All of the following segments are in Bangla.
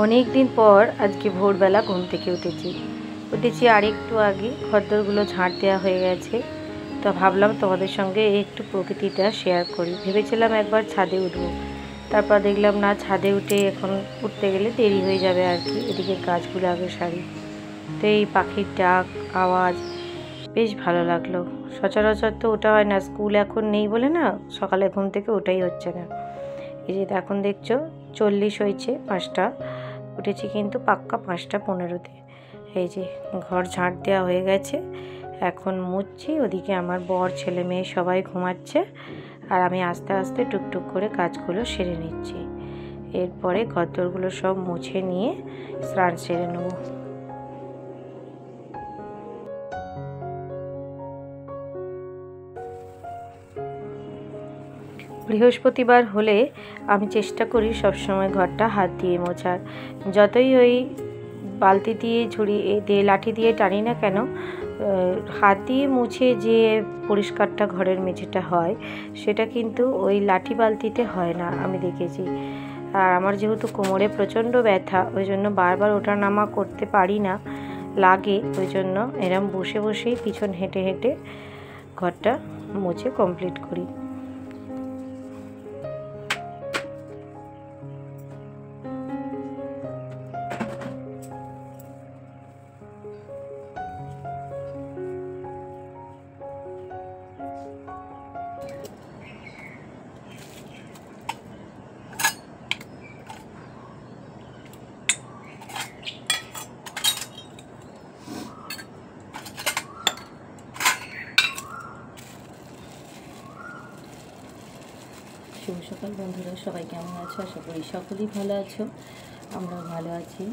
অনেক দিন পর আজকে ভোরবেলা ঘুম থেকে উঠেছি আর একটু আগে ঘরদোরগুলো ঝাঁট দেওয়া হয়ে গেছে। তো ভাবলাম তোমাদের সঙ্গে একটু প্রকৃতিটা শেয়ার করি। ভেবেছিলাম একবার ছাদে উঠবো, তারপর দেখলাম না, ছাদে এখন উঠতে গেলে দেরি হয়ে যাবে আর কি। এদিকে গাছগুলো আগে সারি। তো এই পাখির ডাক আওয়াজ বেশ ভালো লাগলো। সচরাচর তো ওটা হয় না, স্কুল এখন নেই বলে না, সকালে ঘুম থেকে ওটাই হচ্ছে না। এই যে এখন দেখছো 40 হয়েছে, 5টা উঠেছি, কিন্তু পাক্কা 5:15-তে। এই যে ঘর ঝাঁট দেওয়া হয়ে গেছে, এখন মুছছি। ওদিকে আমার বর, ছেলে মেয়ে সবাই ঘুমাচ্ছে, আর আমি আস্তে আস্তে টুকটুক করে কাজগুলো সেরে নিচ্ছি। এরপরে ঘরদোরগুলো সব মুছে নিয়ে স্নান সেরে নেব। বৃহস্পতিবার হলে আমি চেষ্টা করি সবসময় ঘরটা হাত দিয়ে মোছার। যতই ওই বালতি দিয়ে ঝুড়ি দিয়ে লাঠি দিয়ে টানি না কেন, হাত দিয়ে মুছে যে পরিষ্কারটা ঘরের মেঝেটা হয়, সেটা কিন্তু ওই লাঠি বালতিতে হয় না, আমি দেখেছি। আর আমার যেহেতু কোমরে প্রচণ্ড ব্যথা, ওই জন্য বারবার ওঠা নামা করতে পারি না, লাগে। ওই জন্য এরম বসে বসেই পিছন হেঁটে হেঁটে ঘরটা মুছে কমপ্লিট করি। শুভ সকাল বন্ধুরা, সবাই কেমন আছো? আশা করি সকলেই ভালো আছো, আমরাও ভালো আছি।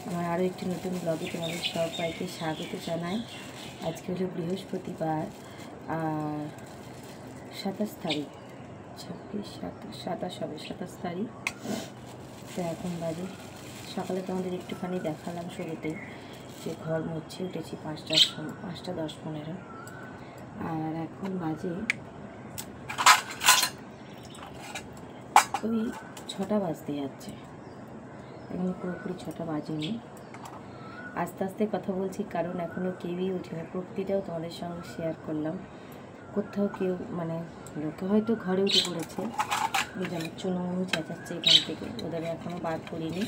আমার আরও একটি নতুন ব্লগে তোমাদের সবাইকে স্বাগত জানাই। আজকে হলো বৃহস্পতিবার, আর 27 তারিখ, 27 হবে 27 তারিখ। তো এখন বাজে, সকালে তোমাদের একটুখানি দেখালাম শুরুতেই যে ঘর মুছে উঠেছি 5:10-15, আর এখন বাজে ওই 6টা বাজতে যাচ্ছে, এখনো পুরোপুরি 6টা বাজেনি। আস্তে আস্তে কথা বলছি, কারণ এখনও কেউই ওঠেনি। প্রকৃতিটাও তোমাদের সঙ্গে শেয়ার করলাম। কোথাও কেউ লোকে হয়তো ঘরে উঠে পড়েছে, যেমন চুনু চেঁচাচ্ছে এখান থেকে, ওদের এখনও বার করিনি।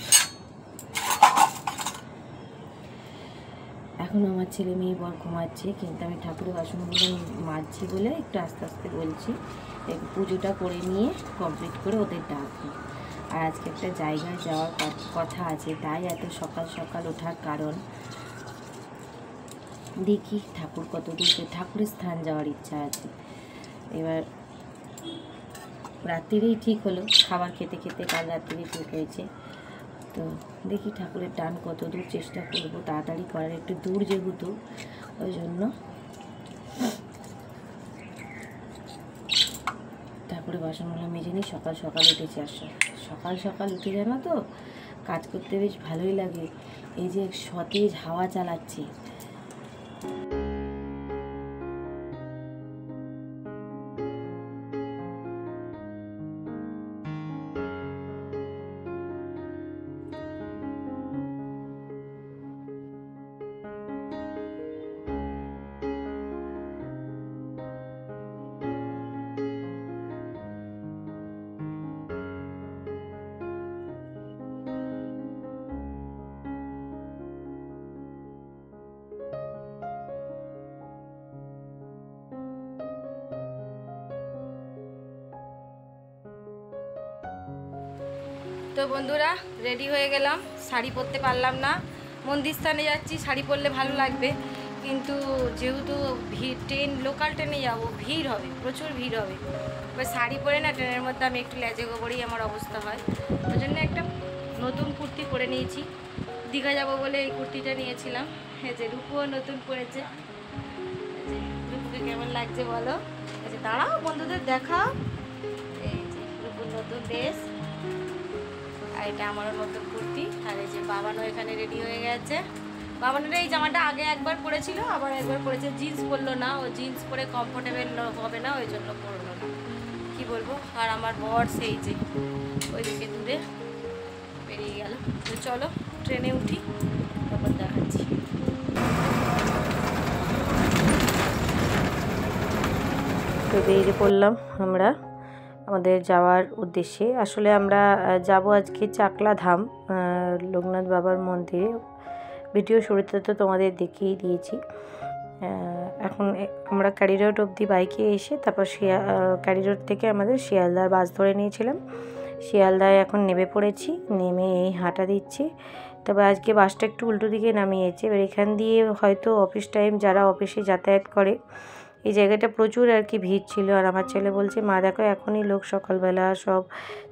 এখন আমার ছেলে মেয়ে বর ঘুমাচ্ছে, কিন্তু আমি ঠাকুরের বাসনগুলো মাজছি বলে একটু আস্তে আস্তে বলছি। পুজোটা করে নিয়ে কমপ্লিট করে ওদের ডাকবো। আর আজকে একটা জায়গায় যাওয়ার কথা আছে, তাই এত সকাল সকাল ওঠার কারণ। দেখি ঠাকুর কত দূর, ঠাকুরের স্থান যাওয়ার ইচ্ছা আছে। এবার রাত্রিরেই ঠিক হলো, খাবার খেতে খেতে কাল রাত্রিরেই ঠিক হয়েছে। তো দেখি ঠাকুরের টান কত দূর, চেষ্টা করবো তাড়াতাড়ি করার, একটু দূর যেহেতু, ওই জন্য ঠাকুরের বাসনগুলো মেজে নিই। সকাল সকাল উঠেছি, আর সকাল সকাল উঠে জানো তো কাজ করতে বেশ ভালোই লাগে। এই যে সতেজ হাওয়া চালাচ্ছে, তো বন্ধুরা রেডি হয়ে গেলাম। শাড়ি পরতে পারলাম না, মন্দির স্থানে যাচ্ছি, শাড়ি পরলে ভালো লাগবে, কিন্তু যেহেতু ট্রেন, লোকাল ট্রেনে যাবো, ভিড় হবে, প্রচুর ভিড় হবে। এবার শাড়ি পরে না ট্রেনের মধ্যে আমি একটু লেজে গোবরেই আমার অবস্থা হয়। ওই জন্য একটা নতুন কুর্তি পরে নিয়েছি। দীঘা যাবো বলে এই কুর্তিটা নিয়েছিলাম। এই যে রূপুও নতুন পরেছে, রূপুকে কেমন লাগছে বলো? আচ্ছা দাঁড়াও, বন্ধুদের দেখাও। এই যে রূপুর নতুন ড্রেস, আর এটা আমারও নতুন কুর্তি। আর এই যে বাবানও এখানে রেডি হয়ে গেছে। বাবানের এই জামাটা আগে একবার পরেছিল, আবার একবার পরেছে। জিন্স পরলো না, ও জিন্স পরে কমফোর্টেবল হবে না, ওই জন্য পরলো না, কি বলবো। আর আমার বর সেই যে ওইদিকে দূরে বেরিয়ে গেল। তো চলো ট্রেনে উঠি, তারপর দেখাচ্ছি। তো বেরিয়ে পড়লাম আমরা আমাদের যাওয়ার উদ্দেশ্যে। আসলে আমরা যাব আজকে চাকলা ধাম, লোকনাথ বাবার মন্দিরে। ভিডিও শুরুতে তো তোমাদের দেখিয়ে দিয়েছি। এখন আমরা ক্যারি রোড অবধি বাইকে এসে তারপর ক্যারি রোড থেকে আমাদের শিয়ালদার বাস ধরে নিয়েছিলাম। শিয়ালদায় এখন নেমে পড়েছি, নেমে এই হাঁটা দিচ্ছি। তবে আজকে বাসটা একটু উল্টো দিকে নামিয়েছে। এবার এখান দিয়ে হয়তো অফিস টাইম যারা অফিসে যাতায়াত করে, এই জায়গাটা প্রচুর আর কি ভিড় ছিল। আর আমার ছেলে বলছে, মা দেখো এখনই লোক সকালবেলা সব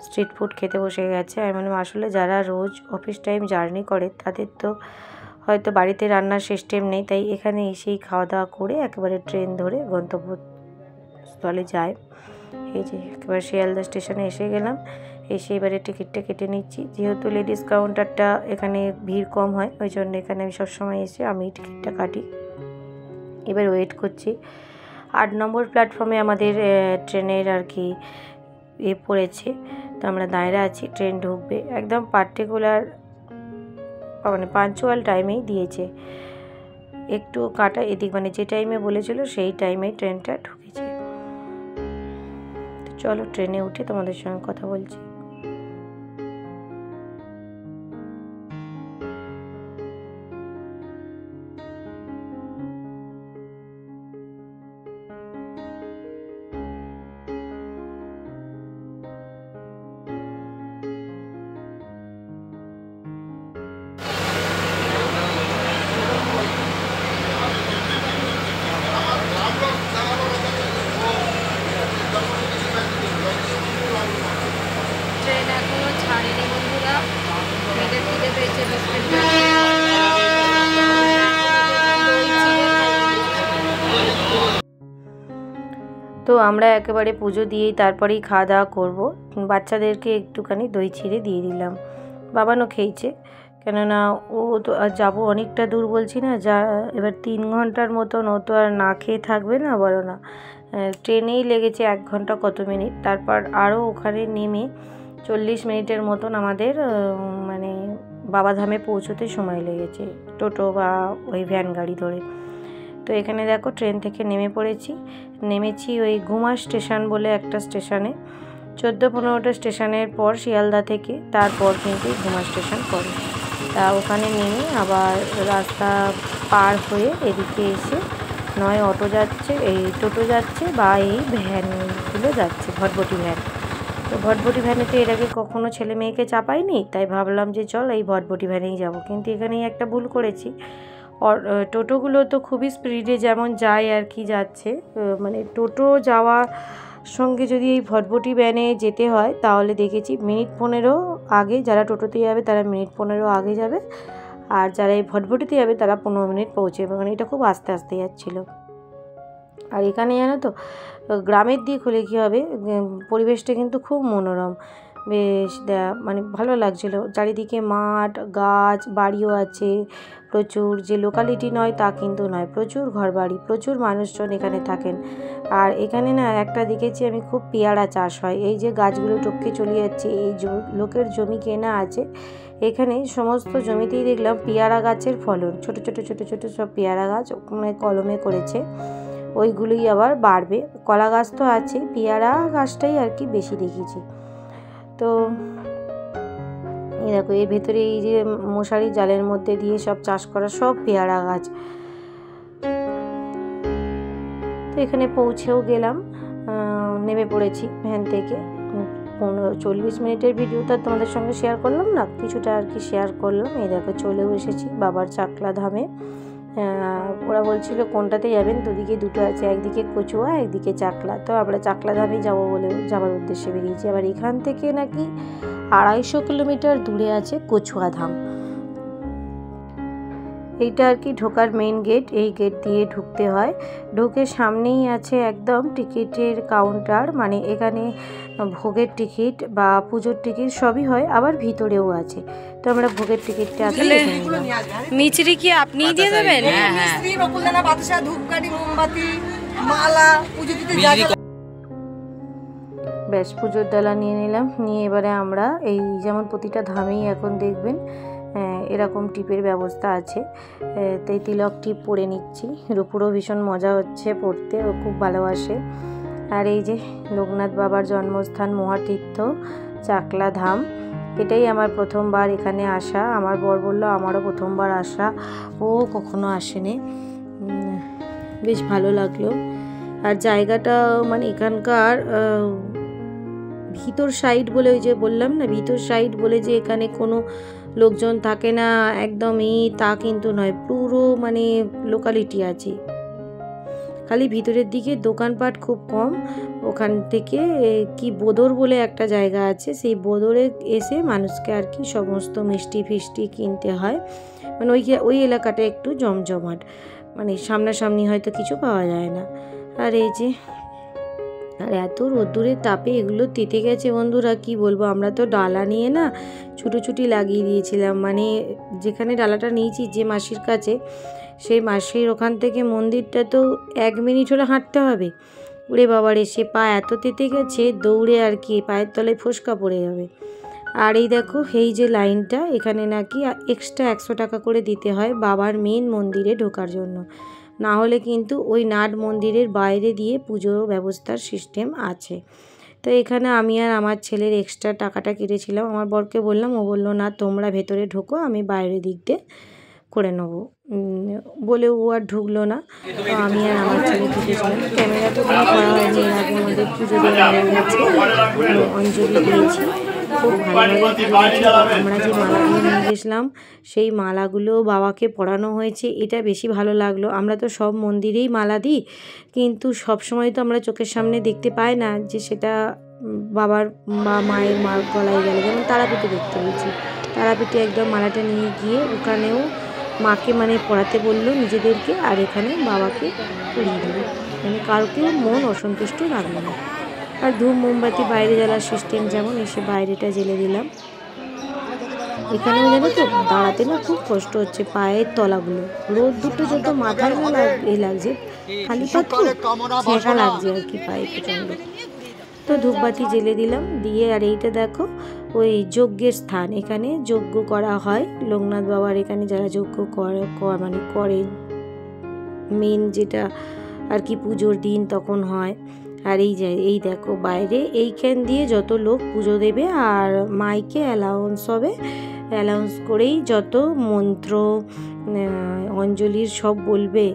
স্ট্রিট ফুড খেতে বসে গেছে। আমি মানে আসলে যারা রোজ অফিস টাইম জার্নি করে তাদের তো হয়তো বাড়িতে রান্নার সিস্টেম নেই, তাই এখানে এসেই খাওয়া দাওয়া করে একেবারে ট্রেন ধরে গন্তব্যস্থলে যায়। এই যে একেবারে শিয়ালদা স্টেশনে এসে গেলাম। এসে এবারে টিকিটটা কেটে নিচ্ছি। যেহেতু লেডিস কাউন্টারটা এখানে ভিড় কম হয়, ওই জন্য এখানে আমি সবসময় এসে আমি টিকিটটা কাটি। এবার ওয়েট করছি। 8 নম্বর প্ল্যাটফর্মে আমাদের ট্রেনের আর কি পড়েছে। তো আমরা দাঁড়িয়ে আছি, ট্রেন ঢুকবে। একদম পার্টিকুলার মানে পাঞ্চুয়াল টাইমেই দিয়েছে, একটু কাটা এদিক, মানে যে টাইমে বলেছিল সেই টাইমে ট্রেনটা ঢুকেছে। তো চলো ট্রেনে উঠে তোমাদের সঙ্গে কথা বলছি। ট্রেন এখনো ছাড়েনি বন্ধুরা, মেয়েদের খিদে পেয়েছে, তো আমরা একেবারে পুজো দিয়েই তারপরেই খাওয়া দাওয়া করবো। বাচ্চাদেরকে একটুখানি দই চিড়ে দিয়ে দিলাম, বাবানও খেয়েছে। কেননা ও তো আর যাবো অনেকটা দূর বলছি না, যা এবার 3 ঘন্টার মতন ও তো আর না খেয়ে থাকবে না, বলো না। ট্রেনেই লেগেছে 1 ঘন্টা কত মিনিট, তারপর আরও ওখানে নেমে 40 মিনিটের মতন আমাদের মানে বাবাধামে পৌঁছতে সময় লেগেছে, টোটো বা ওই ভ্যান গাড়ি ধরে। তো এখানে দেখো ট্রেন থেকে নেমেছি ওই ঘুমা স্টেশন বলে একটা স্টেশনে। 14-15টা স্টেশনের পর শিয়ালদা থেকে তারপর কিন্তু ঘুমা স্টেশন পড়ে। তা ওখানে নেমে আবার রাস্তা পার হয়ে এদিকে এসে নয় অটো যাচ্ছে, এই টোটো যাচ্ছে, বা এই ভ্যানগুলো যাচ্ছে, ভটভটি ভ্যান। তো ভটভটি ভ্যানেতে এর আগে কখনো ছেলে মেয়েকে চাপাইনি, তাই ভাবলাম যে চল এই ভটভটি ভ্যানেই যাব। কিন্তু এখানেই একটা ভুল করেছি। টোটোগুলো তো খুবই স্পিডে যেমন যায় আর কি যাচ্ছে, মানে টোটো যাওয়া সঙ্গে যদি এই ভটভটি ভ্যানে যেতে হয় তাহলে দেখেছি মিনিট 15 আগে, যারা টোটোতে যাবে তারা মিনিট 15 আগে যাবে, আর যারা এই ভটভটিতে যাবে তারা 15 মিনিট পৌঁছেবে। মানে এটা খুব আস্তে আস্তে যাচ্ছিলো। আর এখানে জানো তো গ্রামের দিক হলে কী হবে, পরিবেশটা কিন্তু খুব মনোরম, বেশ মানে ভালো লাগছিলো। চারিদিকে মাঠ, গাছ, বাড়িও আছে প্রচুর। যে লোকালিটি নয় তা কিন্তু নয়, প্রচুর ঘরবাড়ি, প্রচুর মানুষজন এখানে থাকেন। আর এখানে না একটা দেখেছি আমি, খুব পেয়ারা চাষ হয়। এই যে গাছগুলো টপকে চলে যাচ্ছে, এই লোকের জমি কেনা আছে, এখানে সমস্ত জমিতেই দেখলাম পেয়ারা গাছের ফলন। ছোট ছোট ছোট ছোট সব পেয়ারা গাছ মানে কলমে করেছে, ওইগুলোই আবার বাড়বে। কলা গাছ তো আছে, পেয়ারা গাছটাই আর কি বেশি দেখেছি। তো এই দেখো এর ভেতরে এই যে মশারি জালের মধ্যে দিয়ে সব চাষ করা সব পেয়ারা গাছ। তো এখানে পৌঁছেও গেলাম, নেমে পড়েছি ভ্যান থেকে। 40 মিনিটের ভিডিওটা তোমাদের সঙ্গে শেয়ার করলাম না, কিছুটা আর কি শেয়ার করলাম। এই দেখো চলেও এসেছি বাবার চাকলা ধামে। ওরা বলছিল কোনটাতে যাবেন, দুদিকে দুটো আছে, একদিকে কচুয়া একদিকে চাকলা। তো আমরা চাকলা ধামেই যাবো বলে যাবার উদ্দেশ্যে বেরিয়েছি। আবার এখান থেকে নাকি 250 কিলোমিটার দূরে আছে কচুয়া ধাম। এইটা আর কি ঢোকার মেইন গেট, এই গেট দিয়ে ঢুকতে হয়। ঢুকে সামনেই আছে একদম টিকিটের কাউন্টার, মানে এখানে ভোগের টিকিট বা পুজোর টিকিট সবই হয়, আবার ভিতরেও আছে। তো আমরা ভোগের টিকিটটা আসলে মিচড়ি কি আপনিই দিয়ে দেবেন? মিষ্টি, বকুলদানা, বাতাসা, ধূপকাঠি, মোমবাতি, মালা, পুজো দিতে যা যা। ব্যাস পুজোর ডালা নিয়ে নিলাম, নিয়ে এবারে আমরা এই যেমন প্রতিটা ধামেই এখন দেখবেন এরকম টিপের ব্যবস্থা আছে, তাই তিলক টিপ পরে নিচ্ছি। রূপুরও ভীষণ মজা হচ্ছে পড়তে, ও খুব ভালোবাসে। আর এই যে লোকনাথ বাবার জন্মস্থান মহাতীর্থ চাকলা ধাম, এটাই আমার প্রথমবার এখানে আসা। আমার বর বললো আমারও প্রথমবার আসা, ও কখনো আসেনি। বেশ ভালো লাগলো। আর জায়গাটা মানে এখানকার ভিতর সাইড বলে, ওই যে বললাম না ভিতর সাইড বলে যে এখানে কোনো লোকজন থাকে না একদমই, তা কিন্তু নয়, পুরো মানে লোকালিটি আছে। খালি ভিতরের দিকে দোকানপাট খুব কম। ওখান থেকে কি বোদর বলে একটা জায়গা আছে, সেই বোদরে এসে মানুষকে আর কি সমস্ত মিষ্টি ফিষ্টি কিনতে হয়। মানে ওই এলাকাটা একটু জমজমাট, মানে সামনাসামনি হয়তো কিছু পাওয়া যায় না। আর এই যে আর এত রোদ্দুরের তাপে এগুলো তেতে গেছে বন্ধুরা, কি বলবো। আমরা তো ডালা নিয়ে না ছুটোছুটি লাগিয়ে দিয়েছিলাম, মানে যেখানে ডালাটা নিয়েছি যে মাসির কাছে, সেই মাসির ওখান থেকে মন্দিরটা তো 1 মিনিট হলে হাঁটতে হবে। ওরে বাবারে, সে পা এত তেতে গেছে দৌড়ে আর কি পায়ের তলায় ফোসকা পড়ে যাবে। আর এই দেখো এই যে লাইনটা, এখানে নাকি এক্সট্রা 100 টাকা করে দিতে হয় বাবার মেন মন্দিরে ঢোকার জন্য, না হলে কিন্তু ওই নাট মন্দিরের বাইরে দিয়ে পুজোর ব্যবস্থার সিস্টেম আছে। তো এখানে আমি আর আমার ছেলের এক্সট্রা টাকাটা কেটেছিলাম। আমার বরকে বললাম, ও বললো না তোমরা ভেতরে ঢোকো, আমি বাইরের দিক দিয়ে করে নেবো বলে ও আর ঢুকলো না। তো আমি আর আমার ছেলে ঢুকেছিলাম। ক্যামেরা তো করা হয়নি, এর আগে আমাদের পুজো দেওয়া হয়ে গেছে, অঞ্জলি দিয়েছি। খুব ভালোভাবে আমরা যে মালাগুলো নিয়ে গেছিলাম সেই মালাগুলো বাবাকে পরানো হয়েছে, এটা বেশি ভালো লাগলো। আমরা তো সব মন্দিরেই মালা দিই, কিন্তু সব সময় তো আমরা চোখের সামনে দেখতে পাই না যে সেটা বাবার বা মায়ের মার গলায় গেলে। যেমন তারাপীঠে দেখতে পেয়েছি, তারাপীঠে একদম মালাটা নিয়ে গিয়ে ওখানেও মাকে মানে পড়াতে বললো নিজেদেরকে, আর এখানে বাবাকে পরিয়ে দিল, মানে কাউকে মন অসন্তুষ্ট রাখলো না। আর ধূপ মোমবাতি বাইরে জ্বালার সিস্টেম যেমন, এসে বাইরেটা জ্বেলে দিলাম। এখানেও জানো তো দাঁড়াতে না খুব কষ্ট হচ্ছে, পায়ের তলাগুলো রোদ দুটো যত মাথায় না লাগছে, খালি পাত্র ছেঁকা লাগছে আর কি পায়ে প্রচণ্ড। তো ধূপবাতি জ্বেলে দিলাম, দিয়ে আর এইটা দেখো ওই যজ্ঞের স্থান, এখানে যজ্ঞ করা হয় লোকনাথ বাবার। এখানে যারা যজ্ঞ মানে করেন মেন যেটা আর কি পুজোর দিন তখন হয়। আর এই দেখো বাইরে এইখান দিয়ে যত লোক পুজো দেবে আর মাইকে অ্যালাউন্স হবে, অ্যালাউন্স করেই যত মন্ত্র অঞ্জলির সব বলবে।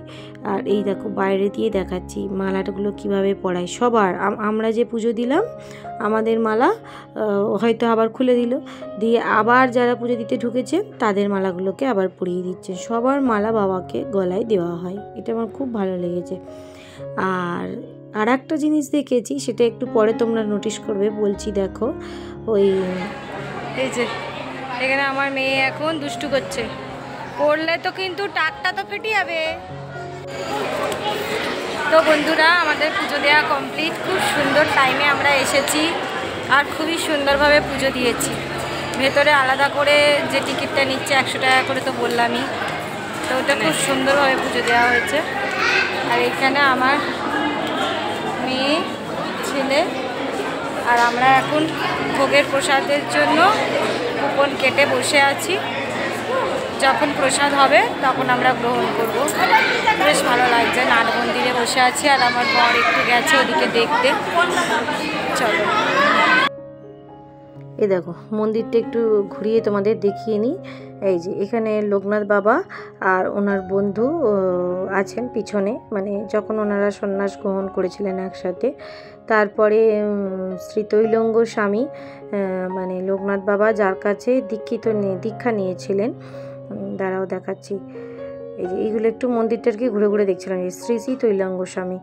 আর এই দেখো বাইরে দিয়ে দেখাচ্ছি মালাটাগুলো কিভাবে পরায় সবার। আমরা যে পুজো দিলাম আমাদের মালা হয়তো আবার খুলে দিল, দিয়ে আবার যারা পুজো দিতে ঢুকেছে তাদের মালাগুলোকে আবার পরিয়ে দিচ্ছে। সবার মালা বাবাকে গলায় দেওয়া হয়, এটা আমার খুব ভালো লেগেছে। আর একটা জিনিস দেখেছি, সেটা একটু পরে তোমরা নোটিস করবে, বলছি দেখো। এই যে এখানে আমার মেয়ে এখন দুষ্টু করছে, পড়লে তো কিন্তু টাকটা তো ফেটে যাবে। তো বন্ধুরা আমাদের পুজো দেওয়া কমপ্লিট, খুব সুন্দর টাইমে আমরা এসেছি আর খুবই সুন্দরভাবে পুজো দিয়েছি। ভেতরে আলাদা করে যে টিকিটটা নিচ্ছে 100 টাকা করে তো বললামই, তো ওটা খুব সুন্দরভাবে পুজো দেওয়া হয়েছে। আর এখানে আমার মেয়ে ছেলে আর আমরা এখন ভোগের প্রসাদের জন্য কুপন কেটে বসে আছি, যখন প্রসাদ হবে তখন আমরা গ্রহণ করব। বেশ ভালো লাগছে, নাট মন্দিরে বসে আছি আর আমার বর একটু গেছে ওদিকে দেখতে। চলো এই দেখো মন্দিরটা একটু ঘুরিয়ে তোমাদের দেখিয়ে নিই। এই যে এখানে লোকনাথ বাবা আর ওনার বন্ধু আছেন পিছনে, মানে যখন ওনারা সন্ন্যাস গ্রহণ করেছিলেন একসাথে। তারপরে শ্রী তৈলঙ্গ স্বামী মানে লোকনাথ বাবা যার কাছে দীক্ষা নিয়েছিলেন, দাঁড়াও দেখাচ্ছি। এই যে এইগুলো একটু মন্দিরটার কি ঘুরে ঘুরে দেখছিলাম। শ্রী শ্রী তৈলঙ্গ স্বামী,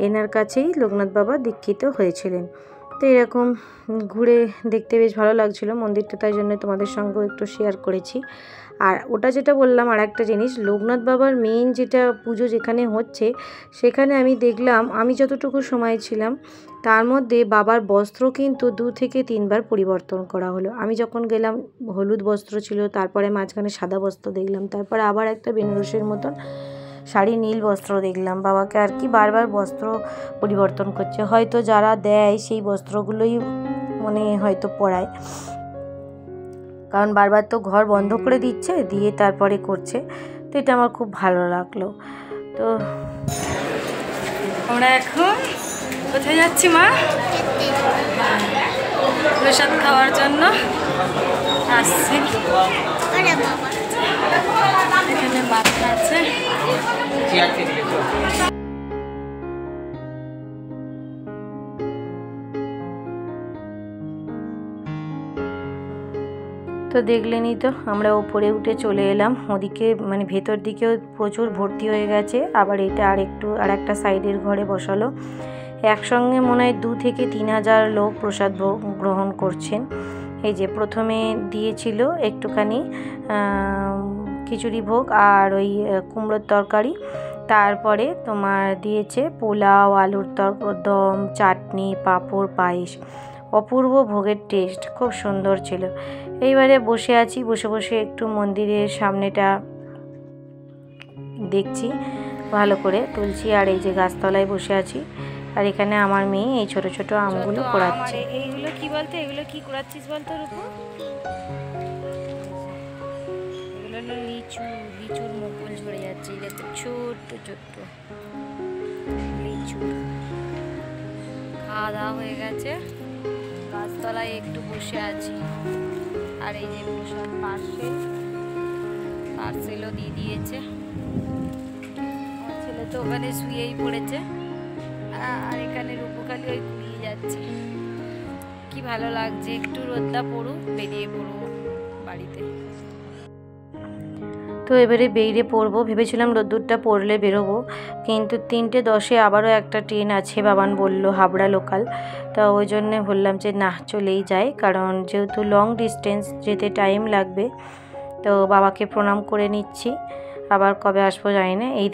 এনার কাছেই লোকনাথ বাবা দীক্ষিত হয়েছিলেন। তো এরকম ঘুরে দেখতে বেশ ভালো লাগছিল মন্দিরটা, তাই জন্য তোমাদের সঙ্গেও একটু শেয়ার করেছি। আর ওটা যেটা বললাম, আর একটা জিনিস, লোকনাথ বাবার মেইন যেটা পুজো যেখানে হচ্ছে সেখানে আমি দেখলাম, আমি যতটুকু সময় ছিলাম তার মধ্যে বাবার বস্ত্র কিন্তু 2 থেকে 3 বার পরিবর্তন করা হলো। আমি যখন গেলাম হলুদ বস্ত্র ছিল, তারপরে মাঝখানে সাদা বস্ত্র দেখলাম, তারপরে আবার একটা বেনারসের মতন শাড়ি নীল বস্ত্র দেখলাম। বাবাকে আর কি বারবার বস্ত্র পরিবর্তন করছে, হয়তো যারা দেয় সেই বস্ত্রগুলোই মানে হয়তো পরায়, কারণ বারবার তো ঘর বন্ধ করে দিচ্ছে, দিয়ে তারপরে করছে। তো এটা আমার খুব ভালো লাগলো। তো আমরা এখন কোথায় যাচ্ছি মা? প্রসাদ খাওয়ার জন্য আসছি। এখানে বাচ্চা আছে। তো দেখলেনই তো, আমরা ওপরে উঠে চলে এলাম। ওদিকে মানে ভেতর দিকেও প্রচুর ভর্তি হয়ে গেছে, আবার এটা আর একটা সাইডের ঘরে বসালো। একসঙ্গে মনে হয় 2 থেকে 3 হাজার লোক প্রসাদ গ্রহণ করছেন। এই যে প্রথমে দিয়েছিল একটুখানি খিচুড়ি ভোগ আর ওই কুমড়োর তরকারি, তারপরে তোমার দিয়েছে পোলাও, আলুর দম, চাটনি, পাঁপড়, পায়েস। অপূর্ব ভোগের টেস্ট, খুব সুন্দর ছিল। এইবারে বসে আছি, বসে বসে একটু মন্দিরের সামনেটা দেখছি ভালো করে তুলছি। আর এই যে গাছতলায় বসে আছি, আর এখানে আমার মেয়ে এই ছোট ছোট আমগুলো কুড়াচ্ছে। এইগুলো কি বলতো, এগুলো কি কুড়াচ্ছিস বলতো রূপু? এগুলো হলো লিচুর মুকুল ঝরে যাচ্ছে, দেখো ছোট্ট ছোট্ট লিচু। খাওয়া দাওয়া হয়ে গেছে, গাছতলায় একটু বসে আছি। আর এই যে প্রসাদ পার্সেলও দিয়ে দিয়েছে। আমার ছেলে তো ওখানে শুয়েই পড়েছে, আর এখানে রূপু খালি ওই ঘুরিয়ে যাচ্ছে। কি ভালো লাগছে, একটু রোদটা পড়ুক, বেরিয়ে পড়বো বাড়িতে। তো এবারে বেরিয়ে পড়বো, ভেবেছিলাম রোদ্দুরটা পড়লে বেরোবো, কিন্তু 3:10 আবারও একটা ট্রেন আছে বাবান বলল, হাবড়া লোকাল। তা ওই জন্যে বললাম যে না, চলেই যাই, কারণ যেহেতু লং ডিস্টেন্স, যেতে টাইম লাগবে। তো বাবাকে প্রণাম করে নিচ্ছি, আবার কবে আসবো জানি না। এই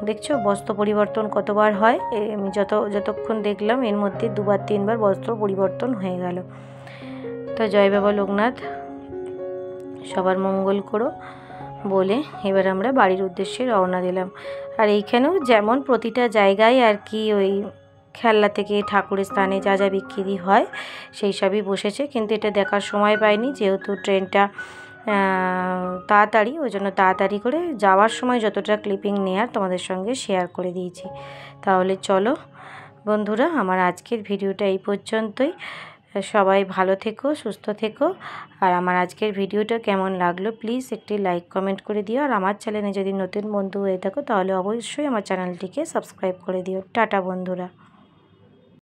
দেখছো বস্ত্র পরিবর্তন কতবার হয়, আমি যতক্ষণ দেখলাম এর মধ্যে 2-3 বার বস্ত্র পরিবর্তন হয়ে গেল। তো জয় বাবা লোকনাথ, সবার মঙ্গল করো বলে এবার আমরা বাড়ির উদ্দেশ্যে রওনা দিলাম। আর এইখানেও যেমন প্রতিটা জায়গায় আর কি ওই খেলনা থেকে ঠাকুরের স্থানে যা যা বিক্রি হয় সেই সবই বসেছে, কিন্তু এটা দেখার সময় পাইনি, যেহেতু ট্রেনটা তাড়াতাড়ি, ওই জন্য তাড়াতাড়ি করে যাওয়ার সময় যতটা ক্লিপিং নেয়ার তোমাদের সঙ্গে শেয়ার করে দিয়েছি। তাহলে চলো বন্ধুরা, আমার আজকের ভিডিওটা এই পর্যন্তই। সবাই ভালো থেকো, সুস্থ থেকো। আর আমার আজকের ভিডিওটা কেমন লাগলো প্লিজ একটি লাইক কমেন্ট করে দিও। আর আমার চ্যানেলে যদি নতুন বন্ধু হয়ে থাকো তাহলে অবশ্যই আমার চ্যানেলটিকে সাবস্ক্রাইব করে দিও। টাটা বন্ধুরা।